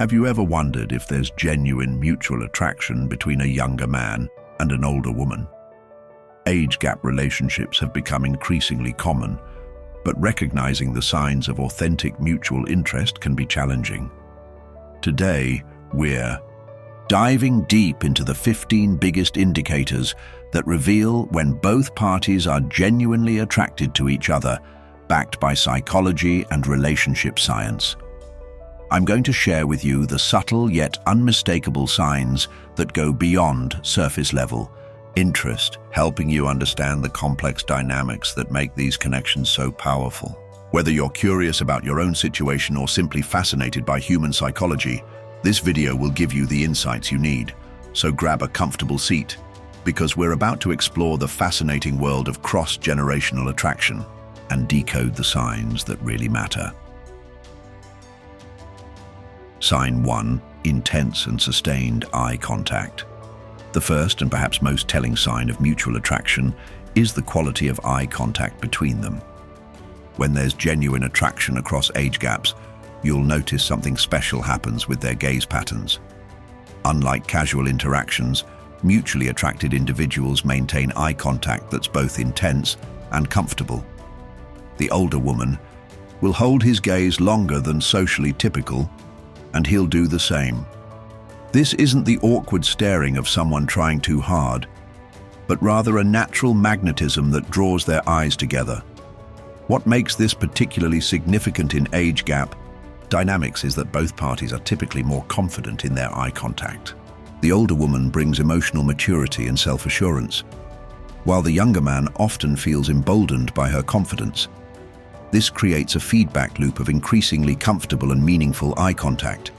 Have you ever wondered if there's genuine mutual attraction between a younger man and an older woman? Age gap relationships have become increasingly common, but recognizing the signs of authentic mutual interest can be challenging. Today, we're diving deep into the 15 biggest indicators that reveal when both parties are genuinely attracted to each other, backed by psychology and relationship science. I'm going to share with you the subtle yet unmistakable signs that go beyond surface-level interest, helping you understand the complex dynamics that make these connections so powerful. Whether you're curious about your own situation or simply fascinated by human psychology, this video will give you the insights you need. So grab a comfortable seat, because we're about to explore the fascinating world of cross-generational attraction and decode the signs that really matter. Sign 1. Intense and sustained eye contact. The first and perhaps most telling sign of mutual attraction is the quality of eye contact between them. When there's genuine attraction across age gaps, you'll notice something special happens with their gaze patterns. Unlike casual interactions, mutually attracted individuals maintain eye contact that's both intense and comfortable. The older woman will hold his gaze longer than socially typical, and he'll do the same. This isn't the awkward staring of someone trying too hard, but rather a natural magnetism that draws their eyes together. What makes this particularly significant in age gap dynamics is that both parties are typically more confident in their eye contact. The older woman brings emotional maturity and self-assurance, while the younger man often feels emboldened by her confidence. This creates a feedback loop of increasingly comfortable and meaningful eye contact.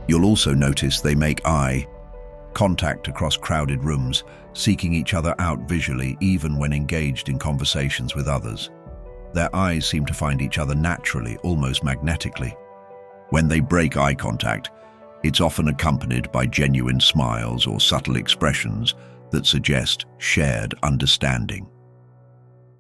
You'll also notice they make eye contact across crowded rooms, seeking each other out visually even when engaged in conversations with others. Their eyes seem to find each other naturally, almost magnetically. When they break eye contact, it's often accompanied by genuine smiles or subtle expressions that suggest shared understanding.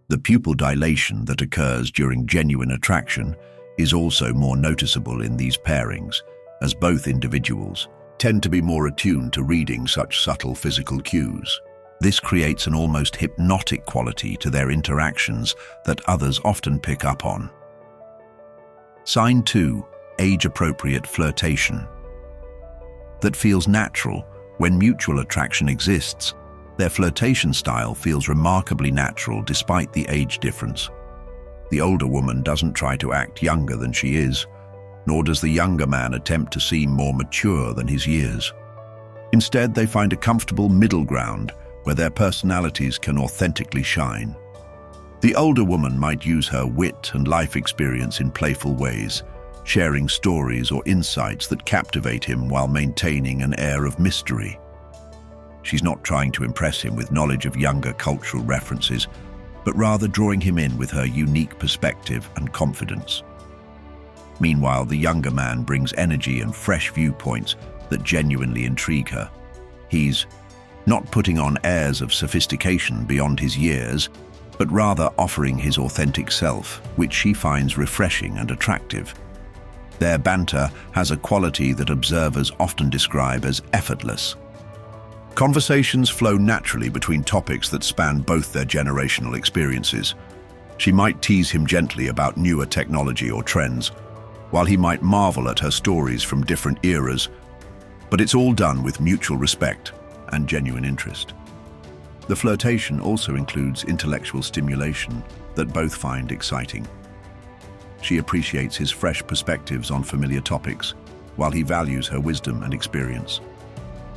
The pupil dilation that occurs during genuine attraction is also more noticeable in these pairings, as both individuals tend to be more attuned to reading such subtle physical cues. This creates an almost hypnotic quality to their interactions that others often pick up on. Sign 2. Age-appropriate flirtation. That feels natural. When mutual attraction exists, their flirtation style feels remarkably natural despite the age difference. The older woman doesn't try to act younger than she is, nor does the younger man attempt to seem more mature than his years. Instead, they find a comfortable middle ground where their personalities can authentically shine. The older woman might use her wit and life experience in playful ways, sharing stories or insights that captivate him while maintaining an air of mystery. She's not trying to impress him with knowledge of younger cultural references, but rather drawing him in with her unique perspective and confidence. Meanwhile, the younger man brings energy and fresh viewpoints that genuinely intrigue her. He's not putting on airs of sophistication beyond his years, but rather offering his authentic self, which she finds refreshing and attractive. Their banter has a quality that observers often describe as effortless. Conversations flow naturally between topics that span both their generational experiences. She might tease him gently about newer technology or trends, while he might marvel at her stories from different eras, but it's all done with mutual respect and genuine interest. The flirtation also includes intellectual stimulation that both find exciting. She appreciates his fresh perspectives on familiar topics, while he values her wisdom and experience.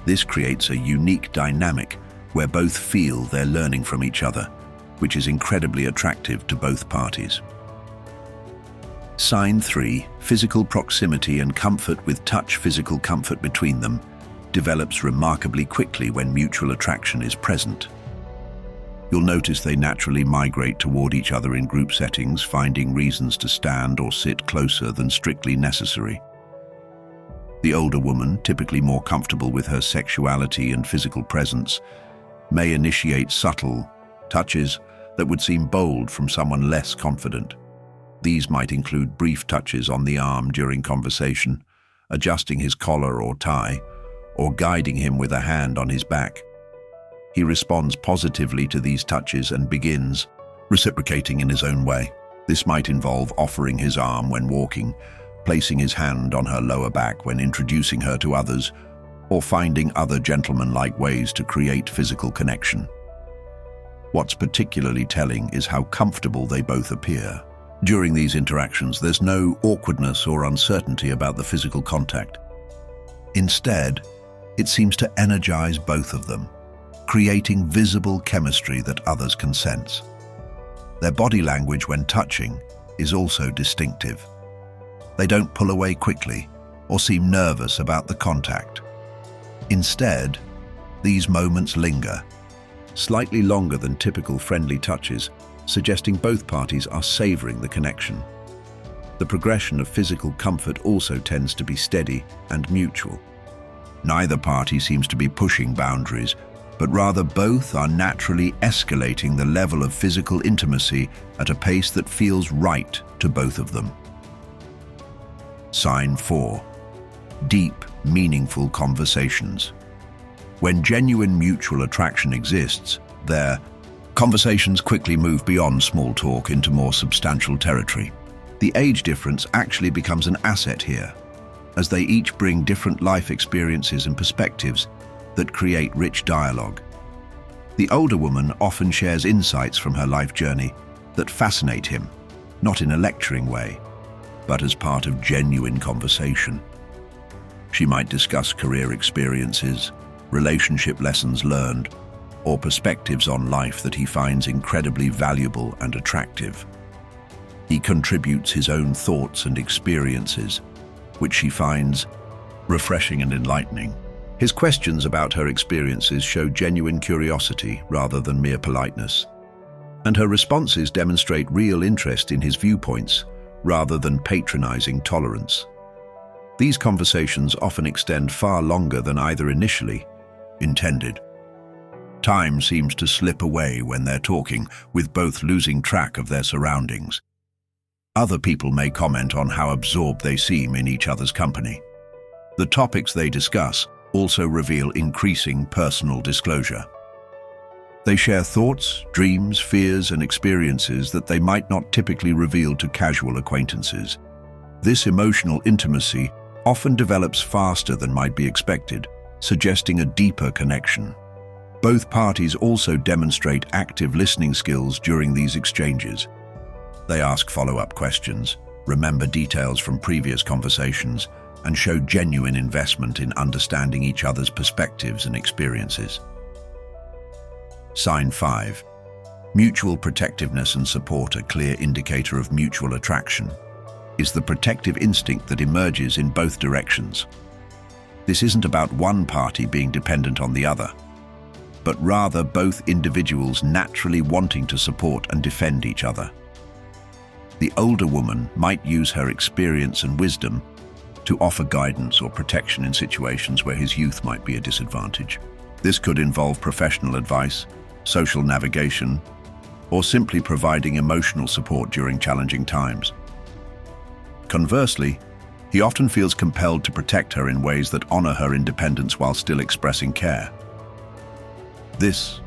This creates a unique dynamic where both feel they're learning from each other, which is incredibly attractive to both parties. Sign 3. Physical proximity and comfort with touch. Physical comfort between them develops remarkably quickly when mutual attraction is present. You'll notice they naturally migrate toward each other in group settings, finding reasons to stand or sit closer than strictly necessary. The older woman, typically more comfortable with her sexuality and physical presence, may initiate subtle touches that would seem bold from someone less confident. These might include brief touches on the arm during conversation, adjusting his collar or tie, or guiding him with a hand on his back. He responds positively to these touches and begins reciprocating in his own way. This might involve offering his arm when walking, placing his hand on her lower back when introducing her to others, or finding other gentlemanlike ways to create physical connection. What's particularly telling is how comfortable they both appear. During these interactions, there's no awkwardness or uncertainty about the physical contact. Instead, it seems to energize both of them, creating visible chemistry that others can sense. Their body language when touching is also distinctive. They don't pull away quickly or seem nervous about the contact. Instead, these moments linger, slightly longer than typical friendly touches, suggesting both parties are savoring the connection. The progression of physical comfort also tends to be steady and mutual. Neither party seems to be pushing boundaries, but rather both are naturally escalating the level of physical intimacy at a pace that feels right to both of them. Sign 4. Deep, meaningful conversations. When genuine mutual attraction exists, their conversations quickly move beyond small talk into more substantial territory. The age difference actually becomes an asset here, as they each bring different life experiences and perspectives that create rich dialogue. The older woman often shares insights from her life journey that fascinate him, not in a lecturing way, but as part of genuine conversation. She might discuss career experiences, relationship lessons learned, or perspectives on life that he finds incredibly valuable and attractive. He contributes his own thoughts and experiences, which she finds refreshing and enlightening. His questions about her experiences show genuine curiosity rather than mere politeness, and her responses demonstrate real interest in his viewpoints rather than patronizing tolerance. These conversations often extend far longer than either initially intended. Time seems to slip away when they're talking, with both losing track of their surroundings. Other people may comment on how absorbed they seem in each other's company. The topics they discuss also reveal increasing personal disclosure. They share thoughts, dreams, fears, and experiences that they might not typically reveal to casual acquaintances. This emotional intimacy often develops faster than might be expected, suggesting a deeper connection. Both parties also demonstrate active listening skills during these exchanges. They ask follow-up questions, remember details from previous conversations, and show genuine investment in understanding each other's perspectives and experiences. Sign 5. Mutual protectiveness and support. A clear indicator of mutual attraction is the protective instinct that emerges in both directions. This isn't about one party being dependent on the other, but rather both individuals naturally wanting to support and defend each other. The older woman might use her experience and wisdom to offer guidance or protection in situations where his youth might be a disadvantage. This could involve professional advice, social navigation, or simply providing emotional support during challenging times. Conversely, he often feels compelled to protect her in ways that honor her independence while still expressing care. This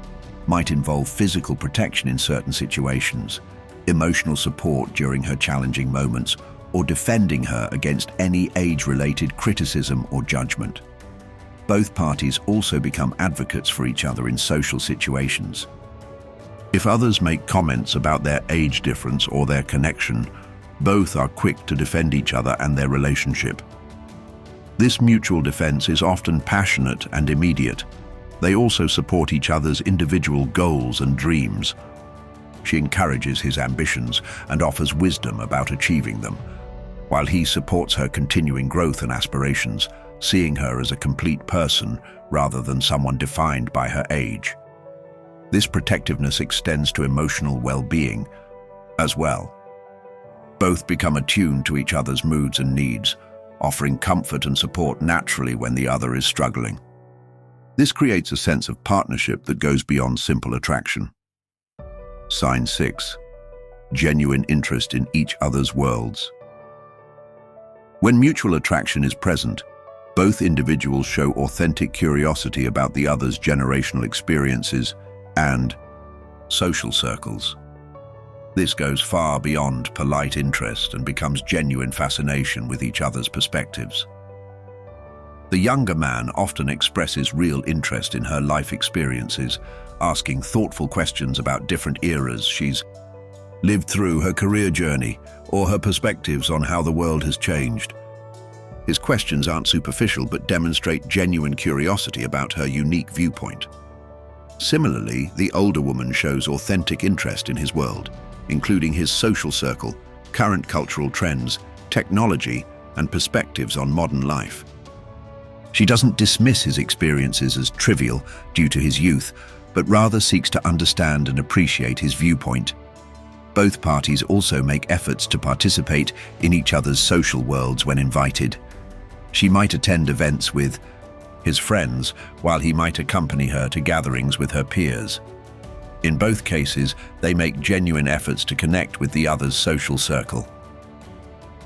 might involve physical protection in certain situations, emotional support during her challenging moments, or defending her against any age-related criticism or judgment. Both parties also become advocates for each other in social situations. If others make comments about their age difference or their connection, both are quick to defend each other and their relationship. This mutual defense is often passionate and immediate. They also support each other's individual goals and dreams. She encourages his ambitions and offers wisdom about achieving them, while he supports her continuing growth and aspirations, seeing her as a complete person rather than someone defined by her age. This protectiveness extends to emotional well-being as well. Both become attuned to each other's moods and needs, offering comfort and support naturally when the other is struggling. This creates a sense of partnership that goes beyond simple attraction. Sign 6. Genuine interest in each other's worlds. When mutual attraction is present, both individuals show authentic curiosity about the other's generational experiences and social circles. This goes far beyond polite interest and becomes genuine fascination with each other's perspectives. The younger man often expresses real interest in her life experiences, asking thoughtful questions about different eras she's lived through, her career journey, or her perspectives on how the world has changed. His questions aren't superficial but demonstrate genuine curiosity about her unique viewpoint. Similarly, the older woman shows authentic interest in his world, including his social circle, current cultural trends, technology, and perspectives on modern life. She doesn't dismiss his experiences as trivial due to his youth, but rather seeks to understand and appreciate his viewpoint. Both parties also make efforts to participate in each other's social worlds when invited. She might attend events with his friends, while he might accompany her to gatherings with her peers. In both cases, they make genuine efforts to connect with the other's social circle.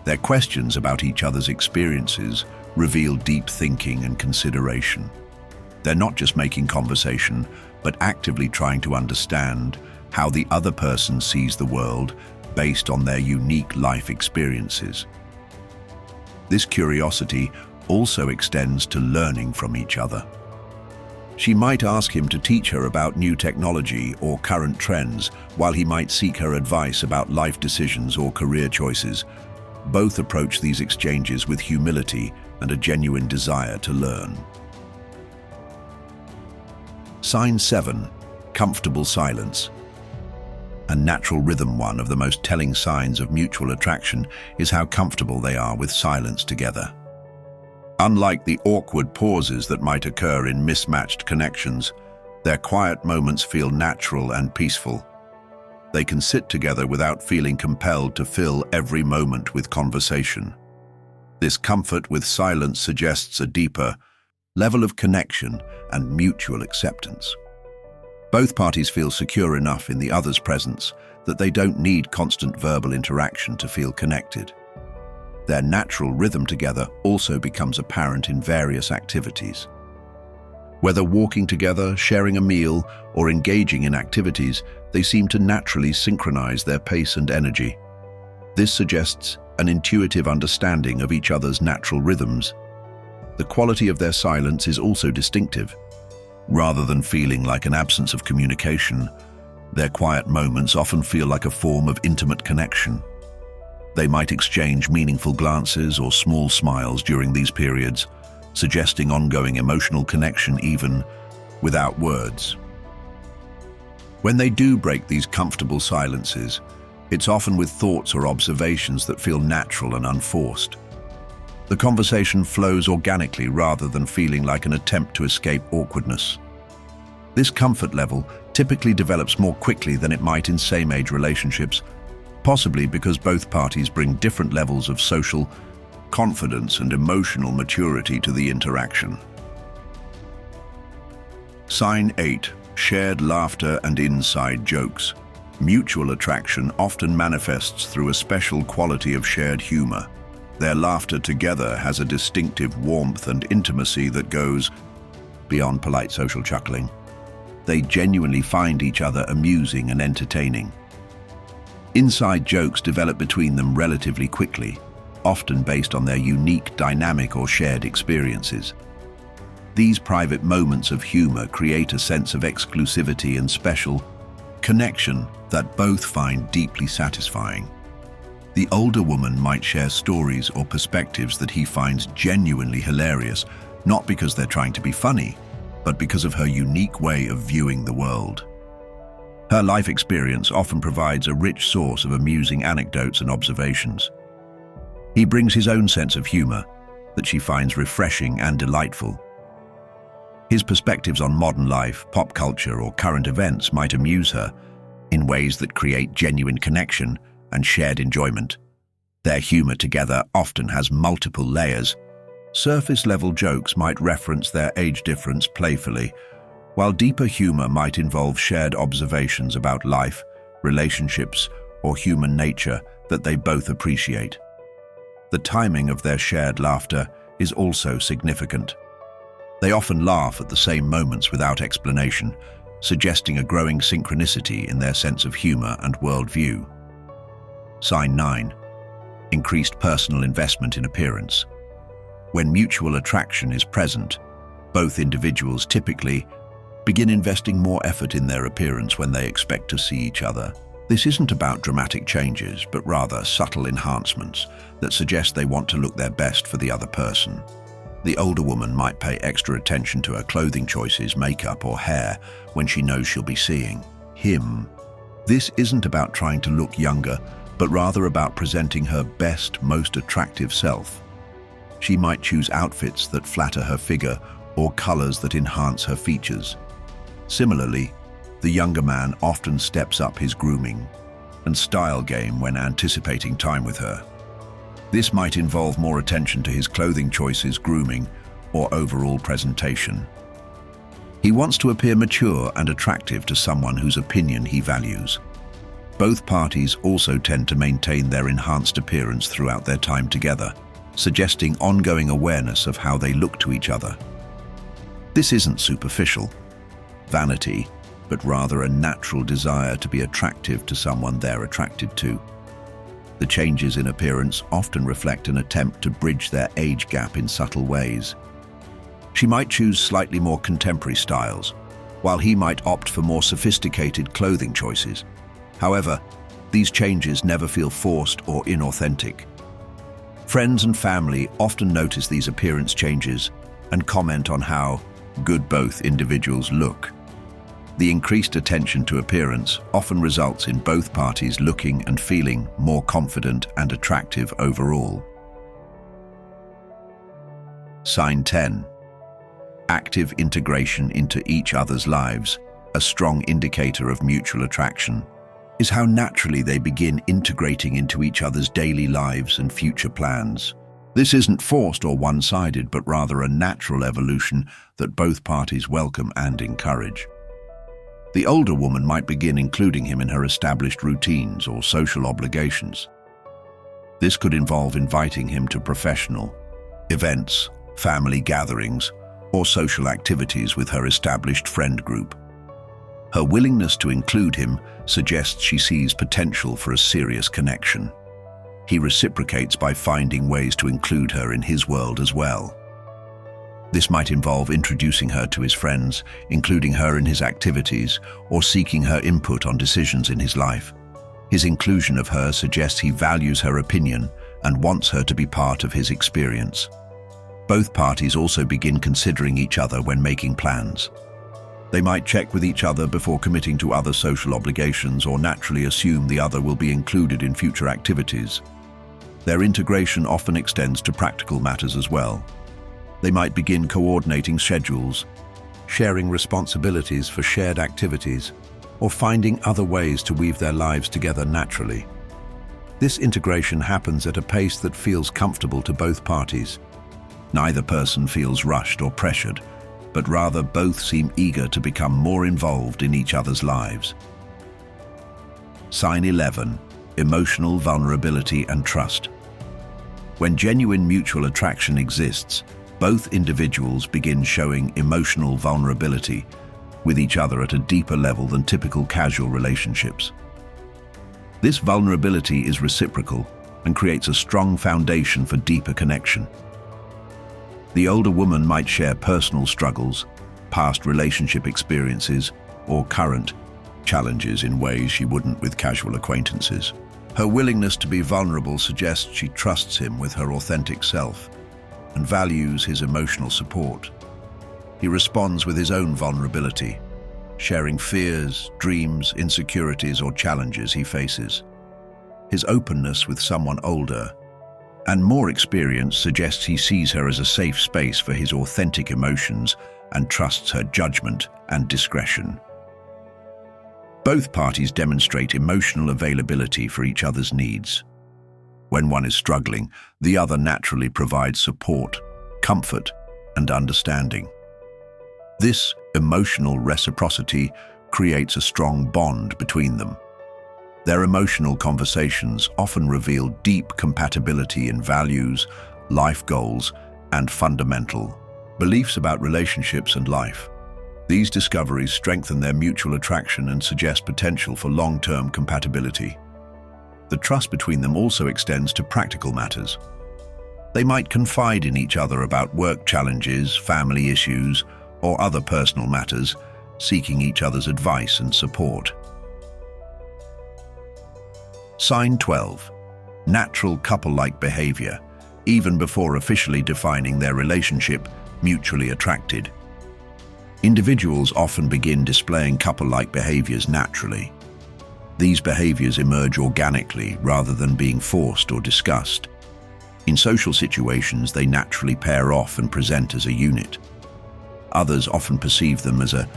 Their questions about each other's experiences reveal deep thinking and consideration. They're not just making conversation, but actively trying to understand how the other person sees the world based on their unique life experiences. This curiosity also extends to learning from each other. She might ask him to teach her about new technology or current trends, while he might seek her advice about life decisions or career choices. Both approach these exchanges with humility and a genuine desire to learn. Sign 7. Comfortable silence. A natural rhythm. One of the most telling signs of mutual attraction is how comfortable they are with silence together. Unlike the awkward pauses that might occur in mismatched connections, their quiet moments feel natural and peaceful. They can sit together without feeling compelled to fill every moment with conversation. This comfort with silence suggests a deeper level of connection and mutual acceptance. Both parties feel secure enough in the other's presence that they don't need constant verbal interaction to feel connected. Their natural rhythm together also becomes apparent in various activities. Whether walking together, sharing a meal, or engaging in activities, they seem to naturally synchronize their pace and energy. This suggests an intuitive understanding of each other's natural rhythms. The quality of their silence is also distinctive. Rather than feeling like an absence of communication, their quiet moments often feel like a form of intimate connection. They might exchange meaningful glances or small smiles during these periods, suggesting ongoing emotional connection even without words. When they do break these comfortable silences, it's often with thoughts or observations that feel natural and unforced. The conversation flows organically rather than feeling like an attempt to escape awkwardness. This comfort level typically develops more quickly than it might in same-age relationships, possibly because both parties bring different levels of social confidence and emotional maturity to the interaction. Sign 8. Shared laughter and inside jokes. Mutual attraction often manifests through a special quality of shared humor. Their laughter together has a distinctive warmth and intimacy that goes beyond polite social chuckling. They genuinely find each other amusing and entertaining. Inside jokes develop between them relatively quickly, often based on their unique dynamic or shared experiences. These private moments of humor create a sense of exclusivity and special connection that both find deeply satisfying. The older woman might share stories or perspectives that he finds genuinely hilarious, not because they're trying to be funny, but because of her unique way of viewing the world. Her life experience often provides a rich source of amusing anecdotes and observations. He brings his own sense of humor that she finds refreshing and delightful. His perspectives on modern life, pop culture, or current events might amuse her in ways that create genuine connection and shared enjoyment. Their humor together often has multiple layers. Surface-level jokes might reference their age difference playfully, while deeper humor might involve shared observations about life, relationships, or human nature that they both appreciate. The timing of their shared laughter is also significant. They often laugh at the same moments without explanation, suggesting a growing synchronicity in their sense of humor and worldview. Sign 9. Increased personal investment in appearance. When mutual attraction is present, both individuals typically begin investing more effort in their appearance when they expect to see each other. This isn't about dramatic changes, but rather subtle enhancements that suggest they want to look their best for the other person. The older woman might pay extra attention to her clothing choices, makeup, or hair when she knows she'll be seeing him. This isn't about trying to look younger, but rather about presenting her best, most attractive self. She might choose outfits that flatter her figure or colors that enhance her features. Similarly, the younger man often steps up his grooming and style game when anticipating time with her. This might involve more attention to his clothing choices, grooming, or overall presentation. He wants to appear mature and attractive to someone whose opinion he values. Both parties also tend to maintain their enhanced appearance throughout their time together, suggesting ongoing awareness of how they look to each other. This isn't superficial vanity, but rather a natural desire to be attractive to someone they're attracted to. The changes in appearance often reflect an attempt to bridge their age gap in subtle ways. She might choose slightly more contemporary styles, while he might opt for more sophisticated clothing choices. However, these changes never feel forced or inauthentic. Friends and family often notice these appearance changes and comment on how good both individuals look. The increased attention to appearance often results in both parties looking and feeling more confident and attractive overall. Sign 10. Active integration into each other's lives, a strong indicator of mutual attraction, is how naturally they begin integrating into each other's daily lives and future plans. This isn't forced or one-sided, but rather a natural evolution that both parties welcome and encourage. The older woman might begin including him in her established routines or social obligations. This could involve inviting him to professional events, family gatherings, or social activities with her established friend group. Her willingness to include him suggests she sees potential for a serious connection. He reciprocates by finding ways to include her in his world as well. This might involve introducing her to his friends, including her in his activities, or seeking her input on decisions in his life. His inclusion of her suggests he values her opinion and wants her to be part of his experience. Both parties also begin considering each other when making plans. They might check with each other before committing to other social obligations or naturally assume the other will be included in future activities. Their integration often extends to practical matters as well. They might begin coordinating schedules, sharing responsibilities for shared activities, or finding other ways to weave their lives together naturally. This integration happens at a pace that feels comfortable to both parties. Neither person feels rushed or pressured, but rather both seem eager to become more involved in each other's lives. Sign 11. Emotional vulnerability and trust. When genuine mutual attraction exists, both individuals begin showing emotional vulnerability with each other at a deeper level than typical casual relationships. This vulnerability is reciprocal and creates a strong foundation for deeper connection. The older woman might share personal struggles, past relationship experiences, or current challenges in ways she wouldn't with casual acquaintances. Her willingness to be vulnerable suggests she trusts him with her authentic self and values his emotional support. He responds with his own vulnerability, sharing fears, dreams, insecurities, or challenges he faces. His openness with someone older and more experienced suggests he sees her as a safe space for his authentic emotions and trusts her judgment and discretion. Both parties demonstrate emotional availability for each other's needs. When one is struggling, the other naturally provides support, comfort, and understanding. This emotional reciprocity creates a strong bond between them. Their emotional conversations often reveal deep compatibility in values, life goals, and fundamental beliefs about relationships and life. These discoveries strengthen their mutual attraction and suggest potential for long-term compatibility. The trust between them also extends to practical matters. They might confide in each other about work challenges, family issues, or other personal matters, seeking each other's advice and support. Sign 12. Natural couple-like behavior, even before officially defining their relationship, mutually attracted. Individuals often begin displaying couple-like behaviors naturally. These behaviors emerge organically rather than being forced or discussed. In social situations, they naturally pair off and present as a unit. Others often perceive them as a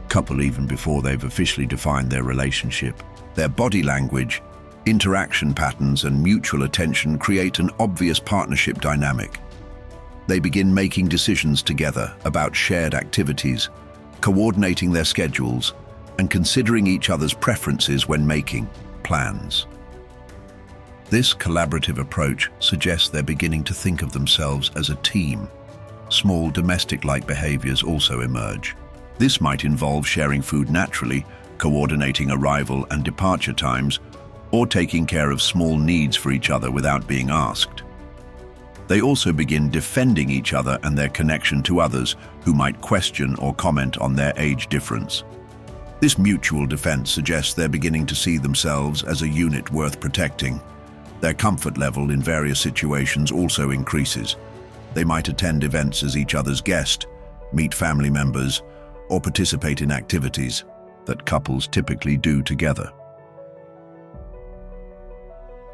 couple even before they've officially defined their relationship. Their body language, interaction patterns, and mutual attention create an obvious partnership dynamic. They begin making decisions together about shared activities, coordinating their schedules, and considering each other's preferences when making plans. This collaborative approach suggests they're beginning to think of themselves as a team. Small domestic-like behaviors also emerge. This might involve sharing food naturally, coordinating arrival and departure times, or taking care of small needs for each other without being asked. They also begin defending each other and their connection to others who might question or comment on their age difference. This mutual defense suggests they're beginning to see themselves as a unit worth protecting. Their comfort level in various situations also increases. They might attend events as each other's guest, meet family members, or participate in activities that couples typically do together.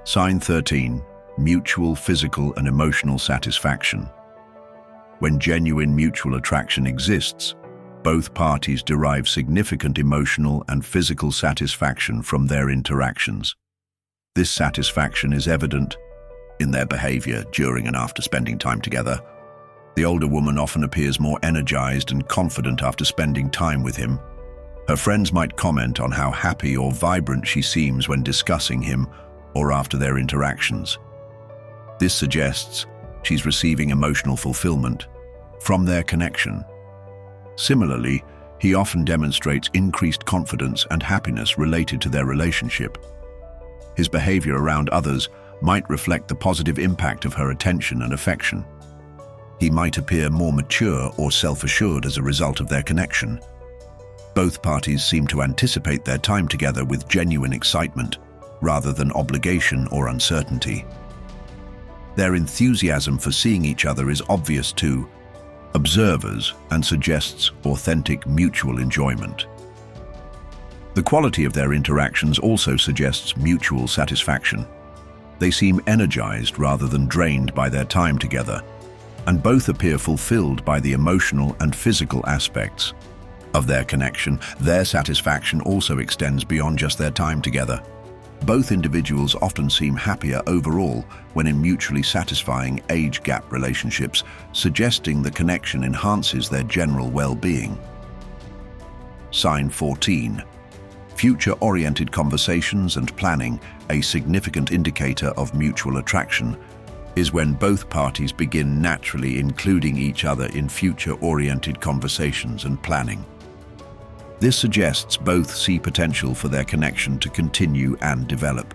Sign 13. Mutual physical and emotional satisfaction. When genuine mutual attraction exists, both parties derive significant emotional and physical satisfaction from their interactions. This satisfaction is evident in their behavior during and after spending time together. The older woman often appears more energized and confident after spending time with him. Her friends might comment on how happy or vibrant she seems when discussing him or after their interactions. This suggests she's receiving emotional fulfillment from their connection. Similarly, he often demonstrates increased confidence and happiness related to their relationship. His behavior around others might reflect the positive impact of her attention and affection. He might appear more mature or self-assured as a result of their connection. Both parties seem to anticipate their time together with genuine excitement, rather than obligation or uncertainty. Their enthusiasm for seeing each other is obvious to observers and suggests authentic mutual enjoyment. The quality of their interactions also suggests mutual satisfaction. They seem energized rather than drained by their time together, and both appear fulfilled by the emotional and physical aspects of their connection. Their satisfaction also extends beyond just their time together. Both individuals often seem happier overall when in mutually satisfying age gap relationships, suggesting the connection enhances their general well-being. Sign 14. Future-oriented conversations and planning, a significant indicator of mutual attraction, is when both parties begin naturally including each other in future-oriented conversations and planning. This suggests both see potential for their connection to continue and develop.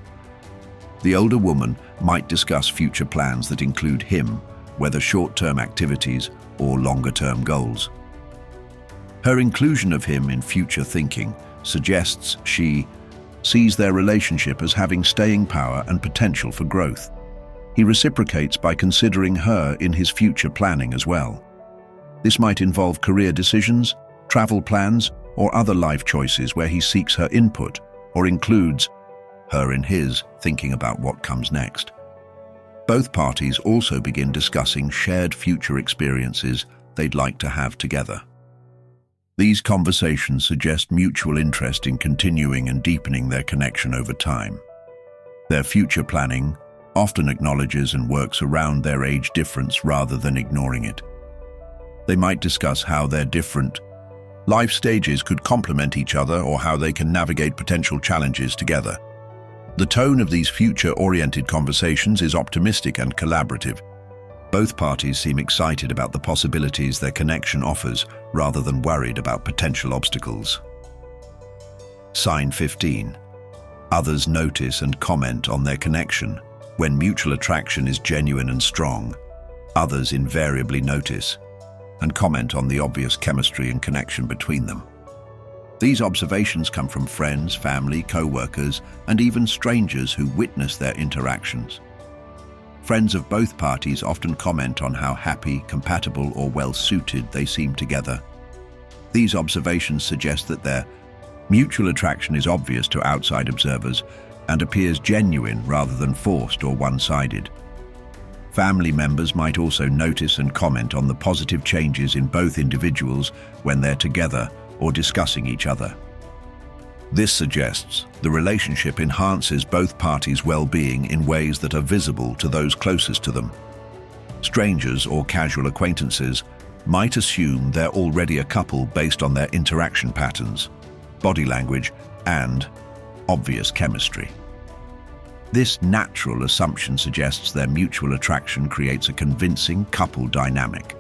The older woman might discuss future plans that include him, whether short-term activities or longer-term goals. Her inclusion of him in future thinking suggests she sees their relationship as having staying power and potential for growth. He reciprocates by considering her in his future planning as well. This might involve career decisions, travel plans, or other life choices where he seeks her input or includes her in his thinking about what comes next. Both parties also begin discussing shared future experiences they'd like to have together. These conversations suggest mutual interest in continuing and deepening their connection over time. Their future planning often acknowledges and works around their age difference rather than ignoring it. They might discuss how their different life stages could complement each other or how they can navigate potential challenges together. The tone of these future-oriented conversations is optimistic and collaborative. Both parties seem excited about the possibilities their connection offers, rather than worried about potential obstacles. Sign 15. Others notice and comment on their connection. When mutual attraction is genuine and strong, others invariably notice and comment on the obvious chemistry and connection between them. These observations come from friends, family, co-workers, and even strangers who witness their interactions. Friends of both parties often comment on how happy, compatible, or well-suited they seem together. These observations suggest that their mutual attraction is obvious to outside observers and appears genuine rather than forced or one-sided. Family members might also notice and comment on the positive changes in both individuals when they're together or discussing each other. This suggests the relationship enhances both parties' well-being in ways that are visible to those closest to them. Strangers or casual acquaintances might assume they're already a couple based on their interaction patterns, body language, and obvious chemistry. This natural assumption suggests their mutual attraction creates a convincing couple dynamic.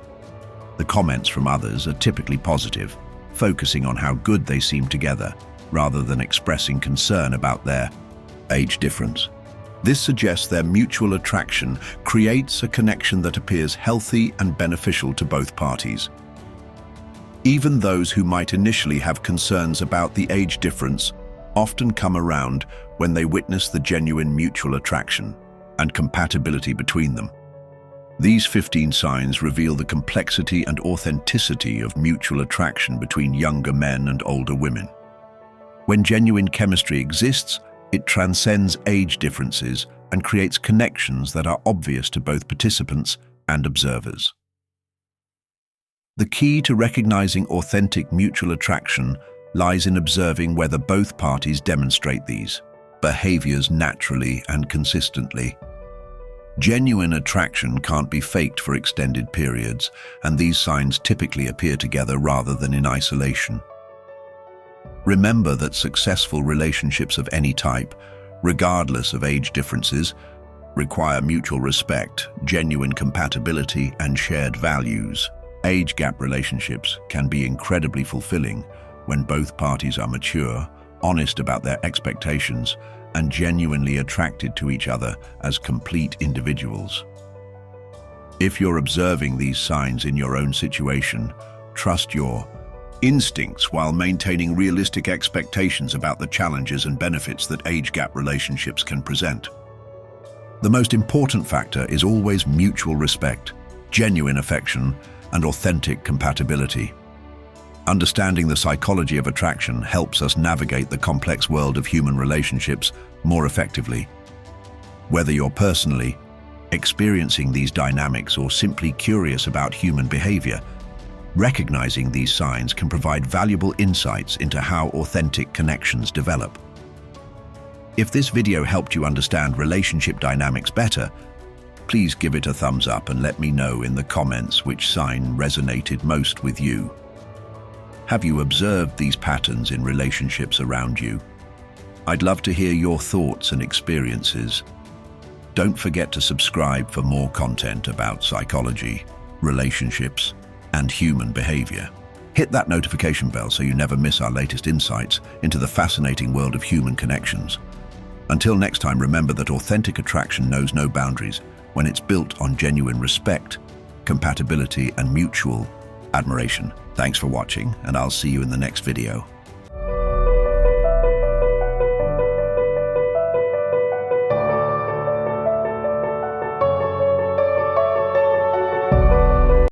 The comments from others are typically positive, focusing on how good they seem together, rather than expressing concern about their age difference. This suggests their mutual attraction creates a connection that appears healthy and beneficial to both parties. Even those who might initially have concerns about the age difference often come around when they witness the genuine mutual attraction and compatibility between them. These 15 signs reveal the complexity and authenticity of mutual attraction between younger men and older women. When genuine chemistry exists, it transcends age differences and creates connections that are obvious to both participants and observers. The key to recognizing authentic mutual attraction lies in observing whether both parties demonstrate these behaviors naturally and consistently. Genuine attraction can't be faked for extended periods, and these signs typically appear together rather than in isolation. Remember that successful relationships of any type, regardless of age differences, require mutual respect, genuine compatibility, and shared values. Age gap relationships can be incredibly fulfilling when both parties are mature, honest about their expectations, and genuinely attracted to each other as complete individuals. If you're observing these signs in your own situation, trust your instincts while maintaining realistic expectations about the challenges and benefits that age gap relationships can present. The most important factor is always mutual respect, genuine affection, and authentic compatibility. Understanding the psychology of attraction helps us navigate the complex world of human relationships more effectively. Whether you're personally experiencing these dynamics or simply curious about human behavior, recognizing these signs can provide valuable insights into how authentic connections develop. If this video helped you understand relationship dynamics better, please give it a thumbs up and let me know in the comments which sign resonated most with you. Have you observed these patterns in relationships around you? I'd love to hear your thoughts and experiences. Don't forget to subscribe for more content about psychology, relationships, and human behavior. Hit that notification bell so you never miss our latest insights into the fascinating world of human connections. Until next time, remember that authentic attraction knows no boundaries when it's built on genuine respect, compatibility, and mutual admiration. Thanks for watching, and I'll see you in the next video.